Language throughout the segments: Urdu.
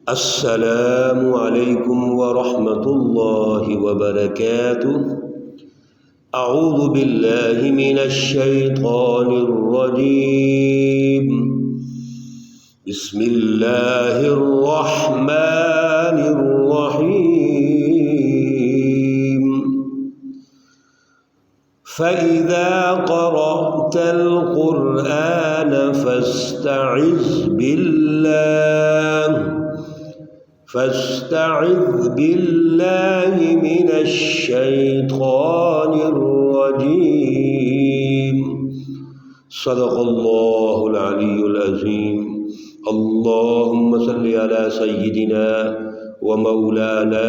السلام علیکم ورحمۃ اللہ وبرکاتہ۔ اعوذ باللہ من الشیطان الرجیم، بسم اللہ الرحمن الرحیم۔ فَإِذَا قَرَأْتَ الْقُرْآنَ فَاسْتَعِذْ باللہ من الشیطان الرجیم۔ صدق اللہ العلی العظیم۔ اللہم صل علی سیدنا ومولانا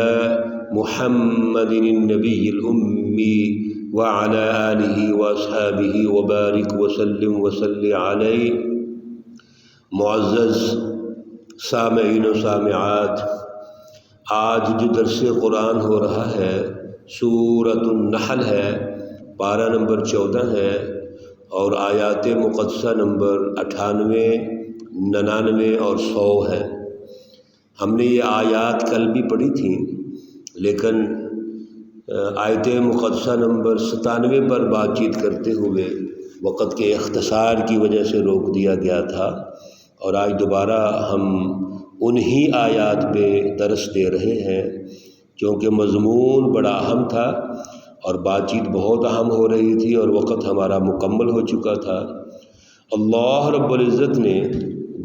محمد النبی الأمی وعلى آلہ واصحابہ وبارک وسلم وصلی علیہ۔ معزز سامعین و سامعات، آج جو درس قرآن ہو رہا ہے سورۃ النحل ہے، پارہ نمبر 14 ہے اور آیات مقدسہ نمبر 98، 99 اور 100 ہے۔ ہم نے یہ آیات کل بھی پڑھی تھیں، لیکن آیت مقدسہ نمبر 97 پر بات چیت کرتے ہوئے وقت کے اختصار کی وجہ سے روک دیا گیا تھا، اور آج دوبارہ ہم انہی آیات پہ درس دے رہے ہیں، کیونکہ مضمون بڑا اہم تھا اور بات چیت بہت اہم ہو رہی تھی اور وقت ہمارا مکمل ہو چکا تھا۔ اللہ رب العزت نے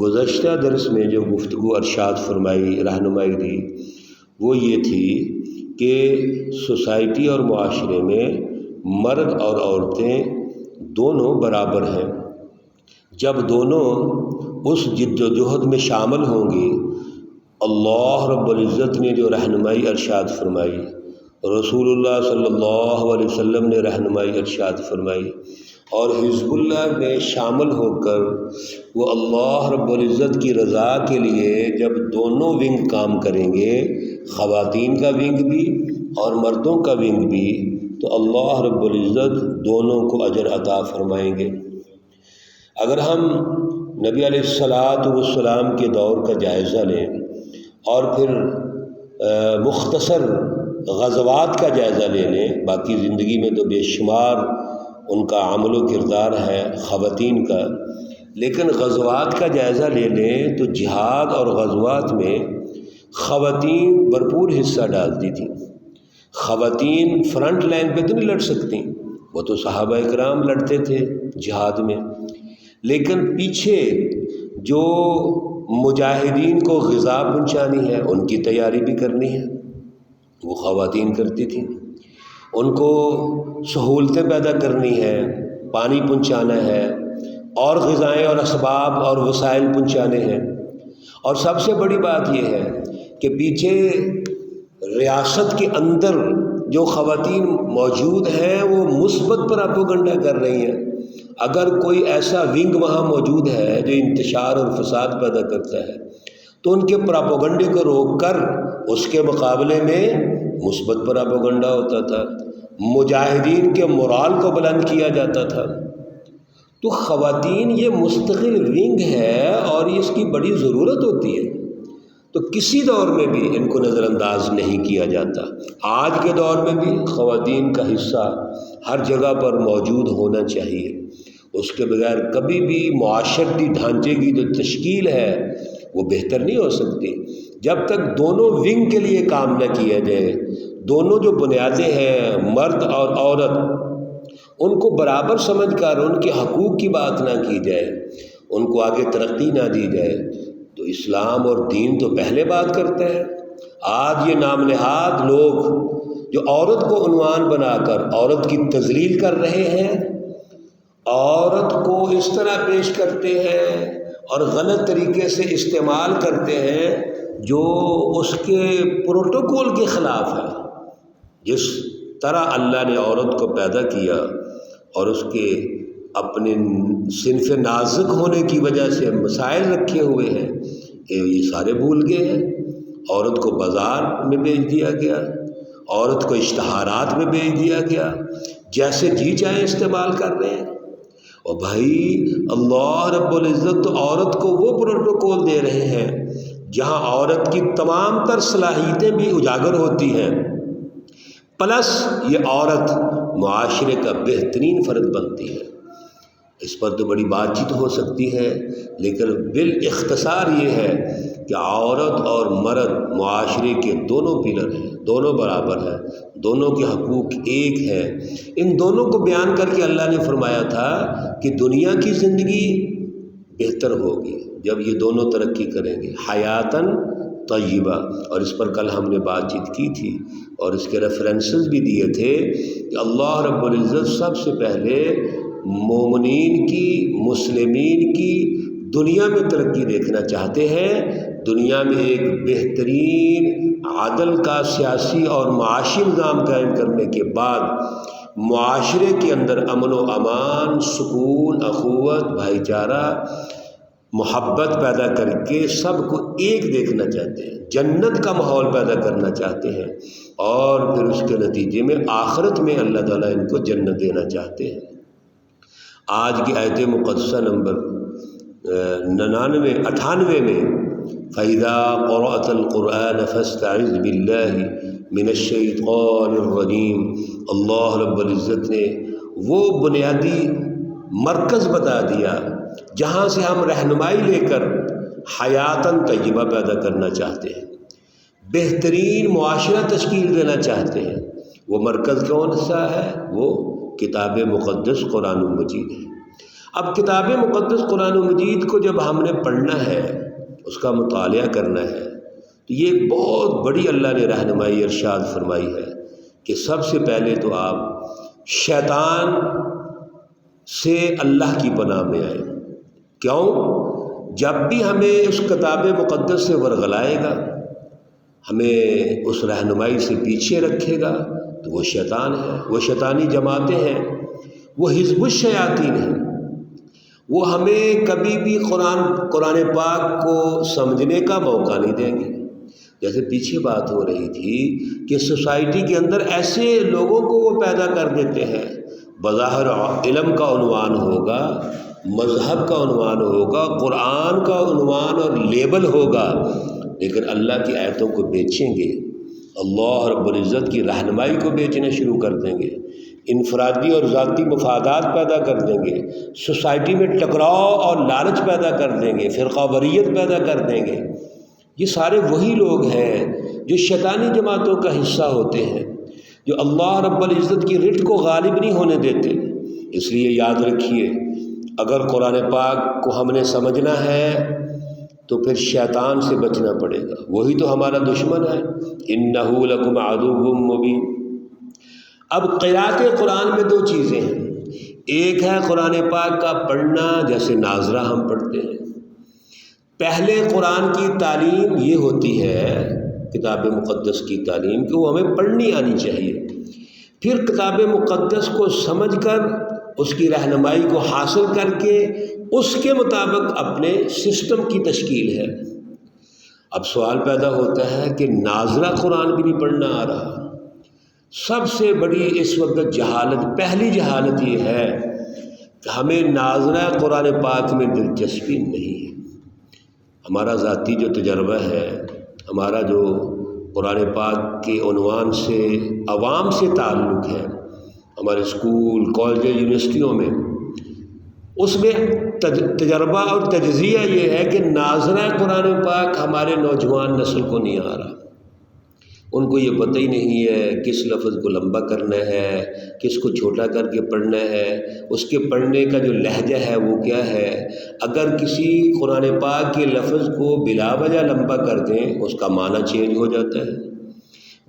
گزشتہ درس میں جو گفتگو ارشاد فرمائی، رہنمائی دی، وہ یہ تھی کہ سوسائٹی اور معاشرے میں مرد اور عورتیں دونوں برابر ہیں۔ جب دونوں اس جد و جہد میں شامل ہوں گی، اللہ رب العزت نے جو رہنمائی ارشاد فرمائی، رسول اللہ صلی اللہ علیہ وسلم نے رہنمائی ارشاد فرمائی، اور حزب اللہ میں شامل ہو کر وہ اللہ رب العزت کی رضا کے لیے جب دونوں ونگ کام کریں گے، خواتین کا ونگ بھی اور مردوں کا ونگ بھی، تو اللہ رب العزت دونوں کو اجر عطا فرمائیں گے۔ اگر ہم نبی علیہ السلام کے دور کا جائزہ لیں اور پھر مختصر غزوات کا جائزہ لے لیں، باقی زندگی میں تو بے شمار ان کا عمل و کردار ہے خواتین کا، لیکن غزوات کا جائزہ لے لیں تو جہاد اور غزوات میں خواتین بھرپور حصہ ڈالتی تھیں۔ خواتین فرنٹ لائن پہ تو نہیں لڑ سکتی، وہ تو صحابہ اکرام لڑتے تھے جہاد میں، لیکن پیچھے جو مجاہدین کو غذا پہنچانی ہے، ان کی تیاری بھی کرنی ہے، وہ خواتین کرتی تھیں۔ ان کو سہولتیں پیدا کرنی ہے، پانی پہنچانا ہے، اور غذائیں اور اسباب اور وسائل پہنچانے ہیں۔ اور سب سے بڑی بات یہ ہے کہ پیچھے ریاست کے اندر جو خواتین موجود ہیں وہ مثبت پراپیگنڈا کر رہی ہیں۔ اگر کوئی ایسا ونگ وہاں موجود ہے جو انتشار اور فساد پیدا کرتا ہے، تو ان کے پراپیگنڈے کو روک کر اس کے مقابلے میں مثبت پراپیگنڈا ہوتا تھا، مجاہدین کے مورال کو بلند کیا جاتا تھا۔ تو خواتین یہ مستقل ونگ ہے اور اس کی بڑی ضرورت ہوتی ہے، تو کسی دور میں بھی ان کو نظر انداز نہیں کیا جاتا۔ آج کے دور میں بھی خواتین کا حصہ ہر جگہ پر موجود ہونا چاہیے، اس کے بغیر کبھی بھی معاشرتی ڈھانچے کی جو تشکیل ہے وہ بہتر نہیں ہو سکتی۔ جب تک دونوں ونگ کے لیے کام نہ کیا جائے، دونوں جو بنیادیں ہیں مرد اور عورت، ان کو برابر سمجھ کر ان کے حقوق کی بات نہ کی جائے، ان کو آگے ترقی نہ دی جائے، تو اسلام اور دین تو پہلے بات کرتے ہیں۔ آج یہ نام نہاد لوگ جو عورت کو عنوان بنا کر عورت کی تذلیل کر رہے ہیں، عورت کو اس طرح پیش کرتے ہیں اور غلط طریقے سے استعمال کرتے ہیں جو اس کے پروٹوکول کے خلاف ہے۔ جس طرح اللہ نے عورت کو پیدا کیا اور اس کے اپنے صنف نازک ہونے کی وجہ سے مسائل رکھے ہوئے ہیں، یہ سارے بھول گئے ہیں۔ عورت کو بازار میں بیچ دیا گیا، عورت کو اشتہارات میں بیچ دیا گیا، جیسے جی چاہے استعمال کر رہے ہیں۔ اور بھائی اللہ رب العزت تو عورت کو وہ پروٹوکول دے رہے ہیں جہاں عورت کی تمام تر صلاحیتیں بھی اجاگر ہوتی ہیں، پلس یہ عورت معاشرے کا بہترین فرد بنتی ہے۔ اس پر تو بڑی بات چیت ہو سکتی ہے، لیکن بالاختصار یہ ہے کہ عورت اور مرد معاشرے کے دونوں پلر ہیں، دونوں برابر ہیں، دونوں کے حقوق ایک ہیں۔ ان دونوں کو بیان کر کے اللہ نے فرمایا تھا کہ دنیا کی زندگی بہتر ہوگی جب یہ دونوں ترقی کریں گے، حیاتاً طیبہ، اور اس پر کل ہم نے بات چیت کی تھی اور اس کے ریفرنسز بھی دیے تھے کہ اللہ رب العزت سب سے پہلے مومنین کی، مسلمین کی دنیا میں ترقی دیکھنا چاہتے ہیں، دنیا میں ایک بہترین عدل کا سیاسی اور معاشی نظام قائم کرنے کے بعد معاشرے کے اندر امن و امان، سکون، اخوت، بھائی چارہ، محبت پیدا کر کے سب کو ایک دیکھنا چاہتے ہیں، جنت کا ماحول پیدا کرنا چاہتے ہیں، اور پھر اس کے نتیجے میں آخرت میں اللہ تعالیٰ ان کو جنت دینا چاہتے ہیں۔ آج کی آیت مقدسہ نمبر 98 میں فَإِذَا قَرَأْتَ الْقُرْآنَ فَاسْتَعِذْ بِاللَّهِ مِنَ الشَّيْطَانِ الرَّجِيمِ، اللہ رب العزت نے وہ بنیادی مرکز بتا دیا جہاں سے ہم رہنمائی لے کر حیاتاً طیبہ پیدا کرنا چاہتے ہیں، بہترین معاشرہ تشکیل دینا چاہتے ہیں۔ وہ مرکز کون سا ہے؟ وہ کتاب مقدس قرآن مجید ہے۔ اب کتاب مقدس قرآن مجید کو جب ہم نے پڑھنا ہے، اس کا مطالعہ کرنا ہے، تو یہ ایک بہت بڑی اللہ نے رہنمائی ارشاد فرمائی ہے کہ سب سے پہلے تو آپ شیطان سے اللہ کی پناہ میں آئیں۔ کیوں؟ جب بھی ہمیں اس کتاب مقدس سے ورغلائے گا، ہمیں اس رہنمائی سے پیچھے رکھے گا، تو وہ شیطان ہے، وہ شیطانی جماعتیں ہیں، وہ حزب الشیاطین ہیں۔ وہ ہمیں کبھی بھی قرآن پاک کو سمجھنے کا موقع نہیں دیں گے۔ جیسے پیچھے بات ہو رہی تھی کہ سوسائٹی کے اندر ایسے لوگوں کو وہ پیدا کر دیتے ہیں، بظاہر علم کا عنوان ہوگا، مذہب کا عنوان ہوگا، قرآن کا عنوان اور لیبل ہوگا، لیکن اللہ کی آیتوں کو بیچیں گے، اللہ رب العزت کی رہنمائی کو بیچنا شروع کر دیں گے، انفرادی اور ذاتی مفادات پیدا کر دیں گے، سوسائٹی میں ٹکراؤ اور لالچ پیدا کر دیں گے، فرقہ واریت پیدا کر دیں گے۔ یہ سارے وہی لوگ ہیں جو شیطانی جماعتوں کا حصہ ہوتے ہیں، جو اللہ رب العزت کی رٹ کو غالب نہیں ہونے دیتے۔ اس لیے یاد رکھیے، اگر قرآن پاک کو ہم نے سمجھنا ہے تو پھر شیطان سے بچنا پڑے گا، وہی تو ہمارا دشمن ہے۔ اِنَّهُ لَكُمْ عَدُوٌّ مُّبِينٌ۔ اب قراءت قرآن میں دو چیزیں ہیں، ایک ہے قرآن پاک کا پڑھنا، جیسے ناظرہ ہم پڑھتے ہیں۔ پہلے قرآن کی تعلیم یہ ہوتی ہے، کتاب مقدس کی تعلیم، کہ وہ ہمیں پڑھنی آنی چاہیے، پھر کتاب مقدس کو سمجھ کر اس کی رہنمائی کو حاصل کر کے اس کے مطابق اپنے سسٹم کی تشکیل ہے۔ اب سوال پیدا ہوتا ہے کہ ناظرہ قرآن بھی نہیں پڑھنا آ رہا۔ سب سے بڑی اس وقت جہالت، پہلی جہالت یہ ہے کہ ہمیں ناظرہ قرآن پاک میں دلچسپی نہیں ہے۔ ہمارا ذاتی جو تجربہ ہے، ہمارا جو قرآن پاک کے عنوان سے عوام سے تعلق ہے، ہمارے اسکول، کالج، یونیورسٹیوں میں، اس میں تجربہ اور تجزیہ یہ ہے کہ ناظرہ قرآن پاک ہمارے نوجوان نسل کو نہیں آ رہا۔ ان کو یہ پتہ ہی نہیں ہے کس لفظ کو لمبا کرنا ہے، کس کو چھوٹا کر کے پڑھنا ہے، اس کے پڑھنے کا جو لہجہ ہے وہ کیا ہے۔ اگر کسی قرآن پاک کے لفظ کو بلا وجہ لمبا کر دیں، اس کا معنی چینج ہو جاتا ہے،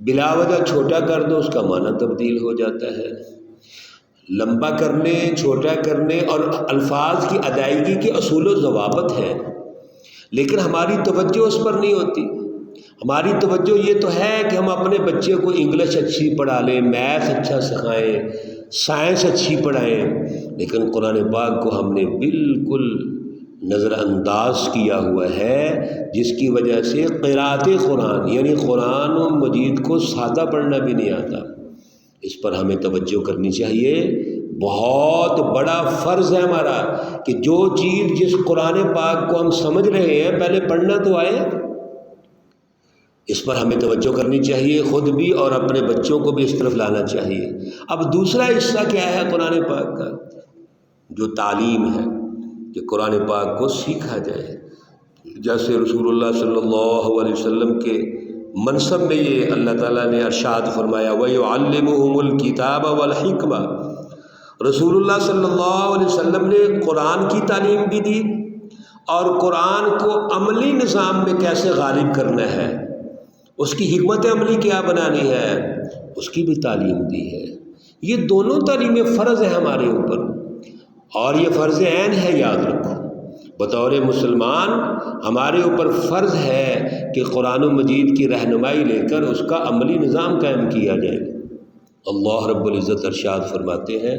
بلا وجہ چھوٹا کر دو، اس کا معنی تبدیل ہو جاتا ہے۔ لمبا کرنے، چھوٹا کرنے اور الفاظ کی ادائیگی کے اصول و ضوابط ہیں، لیکن ہماری توجہ اس پر نہیں ہوتی۔ ہماری توجہ یہ تو ہے کہ ہم اپنے بچے کو انگلش اچھی پڑھا لیں، میتھ اچھا سکھائیں، سائنس اچھی پڑھائیں، لیکن قرآن پاک کو ہم نے بالکل نظر انداز کیا ہوا ہے، جس کی وجہ سے قراءت قرآن یعنی قرآن و مجید کو سادہ پڑھنا بھی نہیں آتا۔ اس پر ہمیں توجہ کرنی چاہیے۔ بہت بڑا فرض ہے ہمارا کہ جو چیز، جس قرآن پاک کو ہم سمجھ رہے ہیں، پہلے پڑھنا تو آئے۔ اس پر ہمیں توجہ کرنی چاہیے، خود بھی اور اپنے بچوں کو بھی اس طرف لانا چاہیے۔ اب دوسرا حصہ کیا ہے قرآن پاک کا؟ جو تعلیم ہے کہ قرآن پاک کو سیکھا جائے، جیسے رسول اللہ صلی اللہ علیہ وسلم کے منصب میں یہ اللہ تعالیٰ نے ارشاد فرمایا وَيُعَلِّمُهُمُ الْكِتَابَ وَالْحِكْمَةَ، رسول اللہ صلی اللہ علیہ وسلم نے قرآن کی تعلیم بھی دی اور قرآن کو عملی نظام میں کیسے غالب کرنا ہے، اس کی حکمت عملی کیا بنانی ہے، اس کی بھی تعلیم دی ہے۔ یہ دونوں تعلیمیں فرض ہیں ہمارے اوپر، اور یہ فرض عین ہے، یاد رکھو۔ بطور مسلمان ہمارے اوپر فرض ہے کہ قرآن مجید کی رہنمائی لے کر اس کا عملی نظام قائم کیا جائے۔ اللہ رب العزت ارشاد فرماتے ہیں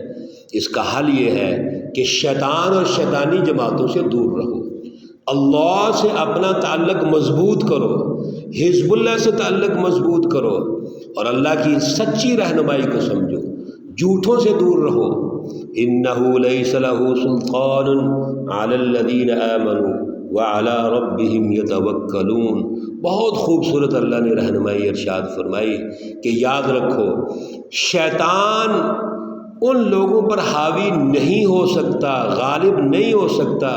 اس کا حل یہ ہے کہ شیطان اور شیطانی جماعتوں سے دور رہو، اللہ سے اپنا تعلق مضبوط کرو، حزب اللہ سے تعلق مضبوط کرو، اور اللہ کی سچی رہنمائی کو سمجھو، جھوٹوں سے دور رہو۔ إِنَّهُ لَيْسَ لَهُ سُلْطَانٌ عَلَى الَّذِينَ آمَنُوا وَعَلَى رَبِّهِمْ يَتَوَكَّلُونَ۔ بہت خوبصورت اللہ نے رہنمائی ارشاد فرمائی کہ یاد رکھو شیطان ان لوگوں پر حاوی نہیں ہو سکتا، غالب نہیں ہو سکتا،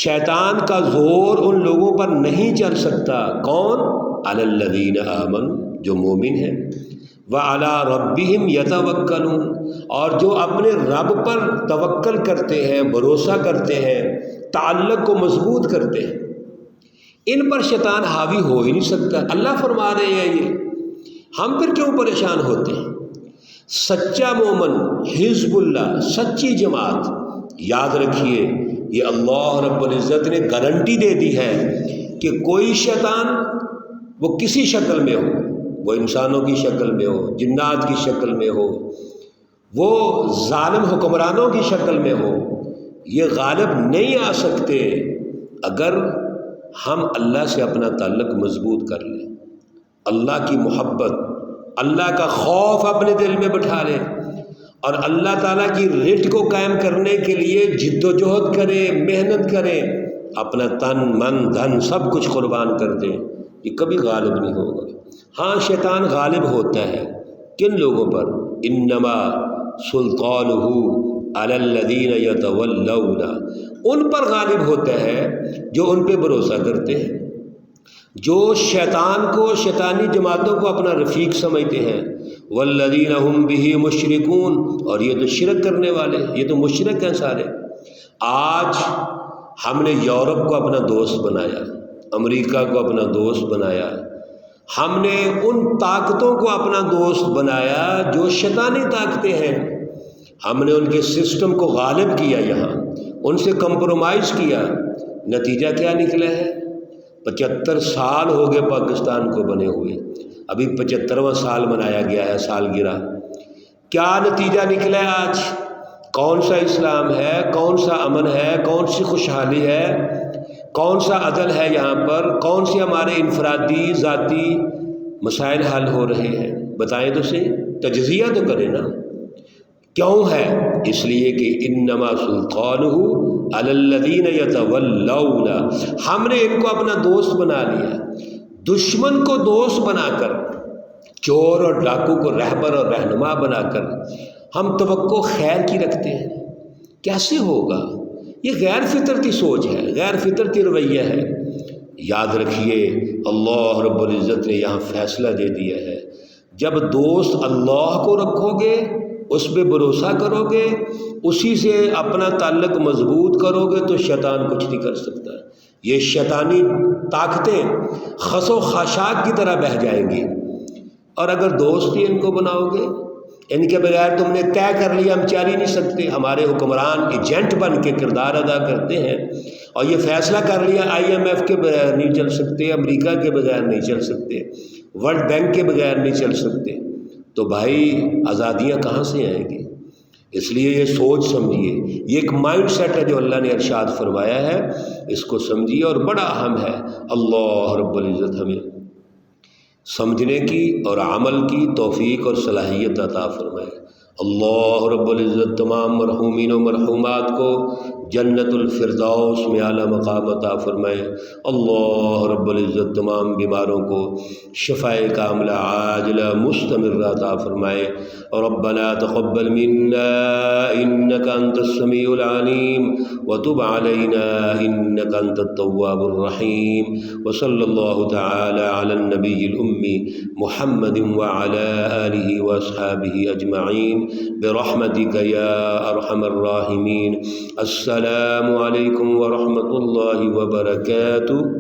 شیطان کا زور ان لوگوں پر نہیں چل سکتا۔ کون؟ عَلَى الَّذِينَ آمَنُوا، جو مومن ہیں، وَعَلَىٰ رَبِّهِمْ يَتَوَكَّلُونَ، اور جو اپنے رب پر توکل کرتے ہیں، بھروسہ کرتے ہیں، تعلق کو مضبوط کرتے ہیں، ان پر شیطان حاوی ہو ہی نہیں سکتا۔ اللہ فرما رہے ہیں یہ، ہم پھر کیوں پریشان ہوتے ہیں؟ سچا مومن، حزب اللہ، سچی جماعت، یاد رکھیے یہ اللہ رب العزت نے گارنٹی دے دی ہے کہ کوئی شیطان وہ کسی شکل میں ہو، وہ انسانوں کی شکل میں ہو، جنات کی شکل میں ہو، وہ ظالم حکمرانوں کی شکل میں ہو، یہ غالب نہیں آ سکتے اگر ہم اللہ سے اپنا تعلق مضبوط کر لیں، اللہ کی محبت، اللہ کا خوف اپنے دل میں بٹھا لیں، اور اللہ تعالیٰ کی رٹ کو قائم کرنے کے لیے جد و جہد کریں، محنت کریں، اپنا تن من دھن سب کچھ قربان کر دیں، یہ کبھی غالب نہیں ہوگا۔ ہاں شیطان غالب ہوتا ہے کن لوگوں پر؟ انما سلطانہ علی الذین یتولون، ان پر غالب ہوتا ہے جو ان پہ بھروسہ کرتے ہیں، جو شیطان کو، شیطانی جماعتوں کو اپنا رفیق سمجھتے ہیں۔ والذین هم بہ مشرکون، اور یہ تو شرک کرنے والے، یہ تو مشرک ہیں سارے۔ آج ہم نے یورپ کو اپنا دوست بنایا، امریکہ کو اپنا دوست بنایا، ہم نے ان طاقتوں کو اپنا دوست بنایا جو شیطانی طاقتیں ہیں، ہم نے ان کے سسٹم کو غالب کیا، یہاں ان سے کمپرومائز کیا، نتیجہ کیا نکلا ہے؟ 75 سال ہو گئے پاکستان کو بنے ہوئے، ابھی 75واں سال منایا گیا ہے، سالگرہ۔ کیا نتیجہ نکلا ہے آج؟ کون سا اسلام ہے؟ کون سا امن ہے؟ کون سی خوشحالی ہے؟ کون سا عدل ہے یہاں پر؟ کون سے ہمارے انفرادی ذاتی مسائل حل ہو رہے ہیں؟ بتائیں تو صحیح، تجزیہ تو کریں نا۔ کیوں ہے؟ اس لیے کہ انما سلطانہ علی الذین یتولون، ہم نے ان کو اپنا دوست بنا لیا۔ دشمن کو دوست بنا کر، چور اور ڈاکو کو رہبر اور رہنما بنا کر ہم توقع خیر کی رکھتے ہیں، کیسے ہوگا؟ یہ غیر فطرتی سوچ ہے، غیر فطرتی رویہ ہے۔ یاد رکھیے اللہ رب العزت نے یہاں فیصلہ دے دیا ہے، جب دوست اللہ کو رکھو گے، اس پہ بھروسہ کرو گے، اسی سے اپنا تعلق مضبوط کرو گے، تو شیطان کچھ نہیں کر سکتا۔ یہ شیطانی طاقتیں خس و خاشاک کی طرح بہہ جائیں گی، اور اگر دوست ہی ان کو بناؤ گے، ان کے بغیر تم نے طے کر لیا ہم چل ہی نہیں سکتے، ہمارے حکمران ایجنٹ بن کے کردار ادا کرتے ہیں، اور یہ فیصلہ کر لیا IMF کے بغیر نہیں چل سکتے، امریکہ کے بغیر نہیں چل سکتے، ورلڈ بینک کے بغیر نہیں چل سکتے، تو بھائی آزادیاں کہاں سے آئیں گی؟ اس لیے یہ سوچ سمجھیے، یہ ایک مائنڈ سیٹ ہے جو اللہ نے ارشاد فرمایا ہے، اس کو سمجھیے، اور بڑا اہم ہے۔ اللہ رب العزت ہمیں سمجھنے کی اور عمل کی توفیق اور صلاحیت عطا فرمائے۔ اللہ رب العزت تمام مرحومین و مرحومات کو جنت الفردوس میں اعلیٰ مقام عطا فرمائے۔ اللہ رب العزت تمام بیماروں کو شفاء کاملہ عاجلہ مستمرہ عطا فرمائے۔ ربنا تقبل منا انك انت السميع العليم وتب علينا انك انت التواب الرحيم، وصلى الله تعالى على النبي الأمي محمد وعلى آله وأصحابه أجمعين برحمتك يا أرحم الراحمين۔ السلام عليكم ورحمة الله وبركاته۔